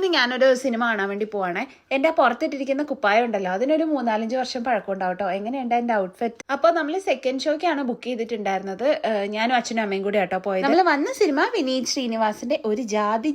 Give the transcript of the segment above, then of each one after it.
ഇന്ന് ഞാനൊരു സിനിമ കാണാൻ വേണ്ടി പോവാണേ. എന്റെ പുറത്തിട്ടിരിക്കുന്ന കുപ്പായം ഉണ്ടല്ലോ, അതിനൊരു 3-4 വർഷം പഴക്കമുണ്ടാവും കേട്ടോ. എങ്ങനെയുണ്ട് എന്റെ ഔട്ട്ഫിറ്റ്? അപ്പോൾ നമ്മൾ സെക്കൻഡ് ഷോയ്ക്കാണ് ബുക്ക് ചെയ്തിട്ടുണ്ടായിരുന്നത്. ഞാനും അച്ഛനും അമ്മയും കൂടി കേട്ടോ പോയത്. നമ്മൾ വന്ന സിനിമ വിനീത് ശ്രീനിവാസിന്റെ ഒരു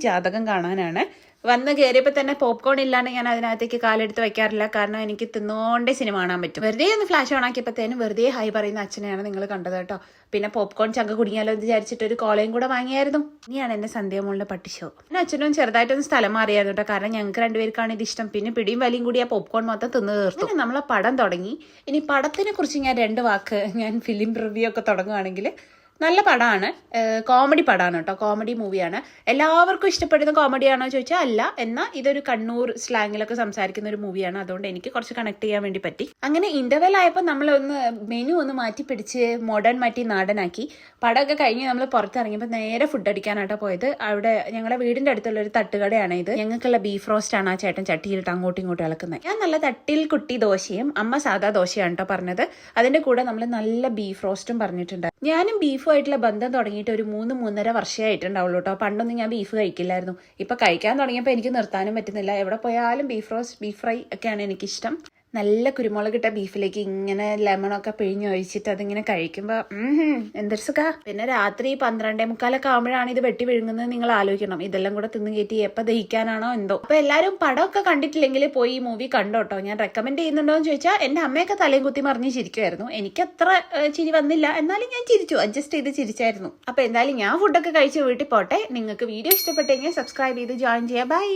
ജാതകം കാണാനാണ്. വന്ന് കയറിയപ്പോൾ തന്നെ പോപ്കോൺ ഇല്ലാണ്ട് ഞാൻ അതിനകത്തേക്ക് കാലെടുത്ത് വെക്കാറില്ല. കാരണം എനിക്ക് തിന്നോണ്ടേ സിനിമ കാണാൻ പറ്റും. വെറുതെ ഒന്ന് ഫ്ലാഷ് ഓൺ ആക്കിയപ്പോഴത്തേനും വെറുതെ ഹൈ പറയുന്ന അച്ഛനെയാണ് നിങ്ങൾ കണ്ടത് കേട്ടോ. പിന്നെ പോപ്കോൺ ചങ്ക കുടുങ്ങിയാലോ എന്ന് വിചാരിച്ചിട്ട് ഒരു കോളയും കൂടെ വാങ്ങിയായിരുന്നു. ഇനിയാണ് എന്റെ സന്ധ്യമോളുടെ പട്ടി ഷോ. പിന്നെ അച്ഛനും ചെറുതായിട്ടൊന്ന് സ്ഥലം മാറിയായിരുന്നു കേട്ടോ. കാരണം ഞങ്ങൾക്ക് രണ്ടുപേർക്കാണ് ഇത് ഇഷ്ടം. പിന്നെ പിടിയും വലിയും കൂടി ആ പോപ്കോൺ മൊത്തം തിന്ന് തീർത്തു. പിന്നെ നമ്മളെ പടം തുടങ്ങി. ഇനി പടത്തിനെ കുറിച്ച് ഞാൻ 2 വാക്ക് ഞാൻ ഫിലിം റിവ്യൂ ഒക്കെ തുടങ്ങുകയാണെങ്കിൽ, നല്ല പടമാണ്, കോമഡി പടമാണ് കേട്ടോ. കോമഡി മൂവിയാണ്. എല്ലാവർക്കും ഇഷ്ടപ്പെടുന്ന കോമഡിയാണോ ചോദിച്ചാൽ അല്ല. എന്നാൽ ഇതൊരു കണ്ണൂർ സ്ലാങ്ങിലൊക്കെ സംസാരിക്കുന്ന ഒരു മൂവിയാണ്. അതുകൊണ്ട് എനിക്ക് കുറച്ച് കണക്ട് ചെയ്യാൻ വേണ്ടി പറ്റി. അങ്ങനെ ഇന്റർവെൽ ആയപ്പോൾ നമ്മളൊന്ന് മെനു ഒന്ന് മാറ്റി പിടിച്ച് മോഡേൺ മാറ്റി നാടനാക്കി. പടമൊക്കെ കഴിഞ്ഞ് നമ്മൾ പുറത്തിറങ്ങിയപ്പോൾ നേരെ ഫുഡ് അടിക്കാനായിട്ടോ പോയത്. അവിടെ ഞങ്ങളുടെ വീടിന്റെ അടുത്തുള്ള ഒരു തട്ടുകടയാണ് ഇത്. ഞങ്ങൾക്കുള്ള ബീഫ് റോസ്റ്റ് ആണ് ആ ചേട്ടൻ ചട്ടിയിലിട്ട് അങ്ങോട്ടും ഇങ്ങോട്ടും ഇളക്കുന്നത്. ഞാൻ നല്ല തട്ടിൽ കുട്ടി ദോശയും അമ്മ സാധാ ദോശയാണ് കേട്ടോ പറഞ്ഞത്. അതിന്റെ കൂടെ നമ്മൾ നല്ല ബീഫ് റോസ്റ്റും പറഞ്ഞിട്ടുണ്ട്. ഞാനും ബീഫുമായിട്ടുള്ള ബന്ധം തുടങ്ങിയിട്ട് ഒരു 3-3.5 വർഷമായിട്ടുണ്ടാവുള്ളൂ കേട്ടോ. പണ്ടൊന്നും ഞാൻ ബീഫ് കഴിക്കില്ലായിരുന്നു. ഇപ്പൊ കഴിക്കാൻ തുടങ്ങിയപ്പോൾ എനിക്ക് നിർത്താനും പറ്റുന്നില്ല. എവിടെ പോയാലും ബീഫ് റോസ്റ്റ്, ബീഫ് ഫ്രൈ ഒക്കെയാണ് എനിക്കിഷ്ടം. നല്ല കുരുമുളകിട്ട ബീഫിലേക്ക് ഇങ്ങനെ ലെമണൊക്കെ പിഴിഞ്ഞൊഴിച്ചിട്ട് അതിങ്ങനെ കഴിക്കുമ്പോൾ എന്തൊരു സുഖ. പിന്നെ രാത്രി 12:45 ആകുമ്പോഴാണ് ഇത് വെട്ടി വിഴുങ്ങുന്നത്. നിങ്ങൾ ആലോചിക്കണം, ഇതെല്ലാം കൂടെ തിന്നു കയറ്റി എപ്പോൾ ദഹിക്കാനാണോ എന്തോ. അപ്പൊ എല്ലാവരും പടമൊക്കെ കണ്ടിട്ടില്ലെങ്കിൽ പോയി ഈ മൂവി കണ്ടോട്ടോ. ഞാൻ റെക്കമെൻഡ് ചെയ്യുന്നുണ്ടോ എന്ന് ചോദിച്ചാൽ എന്റെ അമ്മയൊക്കെ തലയും കുത്തി മറിഞ്ഞ് ചിരിക്കുമായിരുന്നു. എനിക്കത്ര ചിരി വന്നില്ല, എന്നാലും ഞാൻ ചിരിച്ചു, അഡ്ജസ്റ്റ് ചെയ്ത് ചിരിച്ചായിരുന്നു. അപ്പൊ എന്തായാലും ഞാൻ ഫുഡൊക്കെ കഴിച്ച് വീട്ടിൽ പോട്ടെ. നിങ്ങൾക്ക് വീഡിയോ ഇഷ്ടപ്പെട്ടെങ്കിൽ സബ്സ്ക്രൈബ് ചെയ്ത് ജോയിൻ ചെയ്യാം. ബൈ.